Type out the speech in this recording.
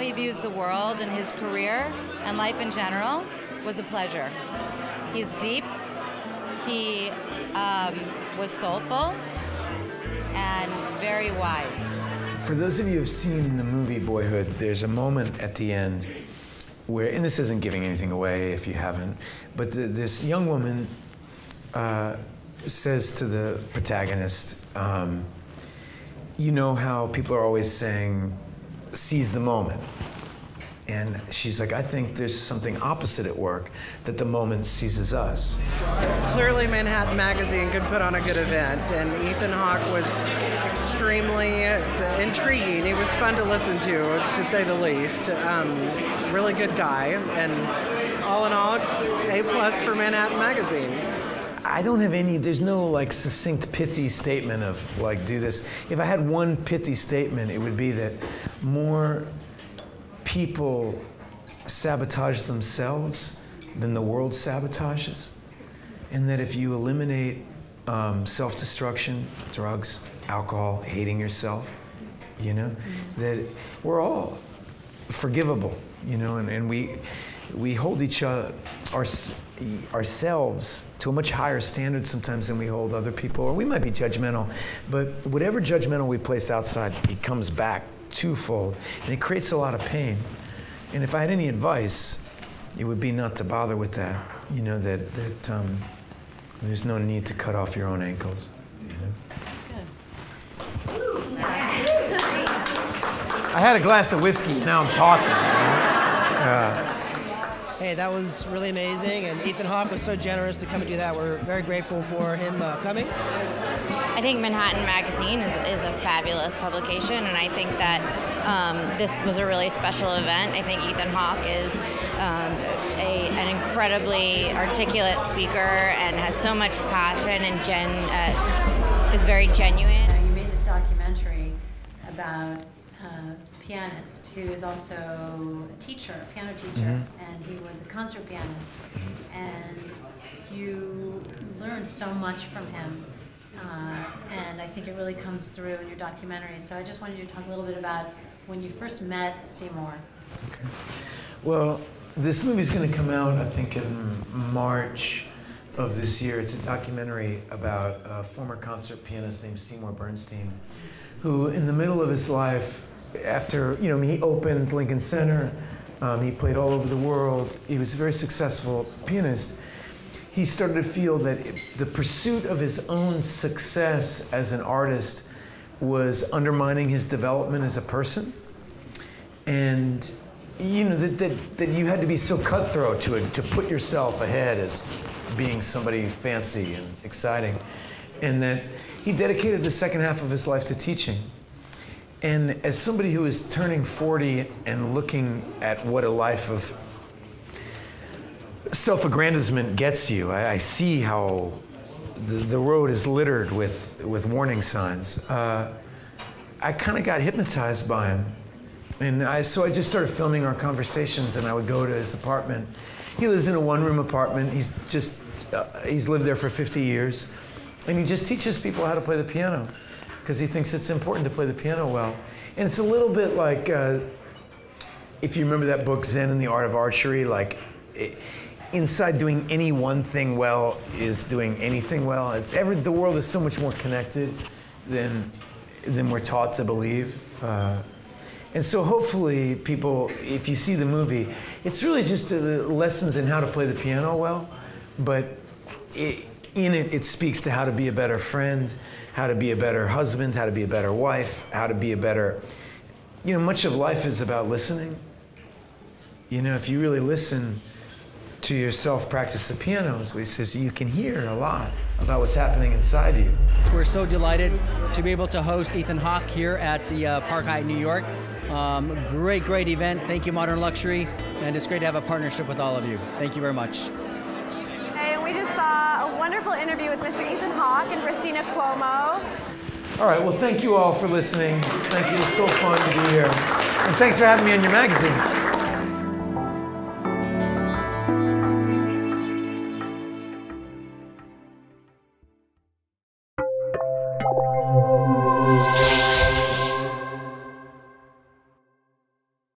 he views the world and his career and life in general was a pleasure. He's deep, he was soulful, and very wise. For those of you who've seen the movie Boyhood, there's a moment at the end where, and this isn't giving anything away if you haven't, but this young woman says to the protagonist, you know how people are always saying, seize the moment. And she's like, I think there's something opposite at work, that the moment seizes us. Clearly Manhattan Magazine could put on a good event, and Ethan Hawke was extremely intriguing. He was fun to listen to say the least. Really good guy, and all in all, A+ for Manhattan Magazine. I don't have any, there's no like succinct pithy statement of like do this. If I had one pithy statement, it would be that more people sabotage themselves than the world sabotages. And that if you eliminate self-destruction, drugs, alcohol, hating yourself, you know, that we're all forgivable, you know, and we hold each other, ourselves to a much higher standard sometimes than we hold other people, or we might be judgmental, but whatever judgmental we place outside, it comes back twofold, and it creates a lot of pain. And if I had any advice, it would be not to bother with that, you know, that there's no need to cut off your own ankles. You know? That's good. I had a glass of whiskey, now I'm talking. Hey, that was really amazing, and Ethan Hawke was so generous to come and do that. We're very grateful for him coming. I think Manhattan Magazine is a fabulous publication, and I think that this was a really special event. I think Ethan Hawke is an incredibly articulate speaker and has so much passion and is very genuine. You made this documentary about a pianist who is also a teacher, a piano teacher, and he was a concert pianist. And you learned so much from him. And I think it really comes through in your documentary. So I just wanted you to talk a little bit about when you first met Seymour. Okay. Well, this movie's going to come out, I think, in March of this year. It's a documentary about a former concert pianist named Seymour Bernstein, who in the middle of his life, after, you know, he opened Lincoln Center, he played all over the world, he was a very successful pianist. He started to feel that the pursuit of his own success as an artist was undermining his development as a person. And you know, that you had to be so cutthroat to put yourself ahead as being somebody fancy and exciting. And that he dedicated the second half of his life to teaching. And as somebody who is turning 40 and looking at what a life of self-aggrandizement gets you, I see how the road is littered with warning signs. I kind of got hypnotized by him. And so I just started filming our conversations, and I would go to his apartment. He lives in a one-room apartment. He's lived there for 50 years. And he just teaches people how to play the piano because he thinks it's important to play the piano well. And it's a little bit like, if you remember that book, Zen and the Art of Archery, like inside doing any one thing well is doing anything well. The world is so much more connected than we're taught to believe. And so hopefully people, if you see the movie, it's really just lessons in how to play the piano well, but in it, it speaks to how to be a better friend, how to be a better husband, how to be a better wife, how to be a better, you know, much of life is about listening. You know, if you really listen to yourself practice the piano, as he says, you can hear a lot about what's happening inside you. We're so delighted to be able to host Ethan Hawke here at the Park Hyatt, New York. Great event. Thank you, Modern Luxury, and it's great to have a partnership with all of you. Thank you very much. And we just saw a wonderful interview with Mr. Ethan Hawke and Cristina Cuomo. All right, well, thank you all for listening. Thank you, it was so fun to be here. And thanks for having me on your magazine.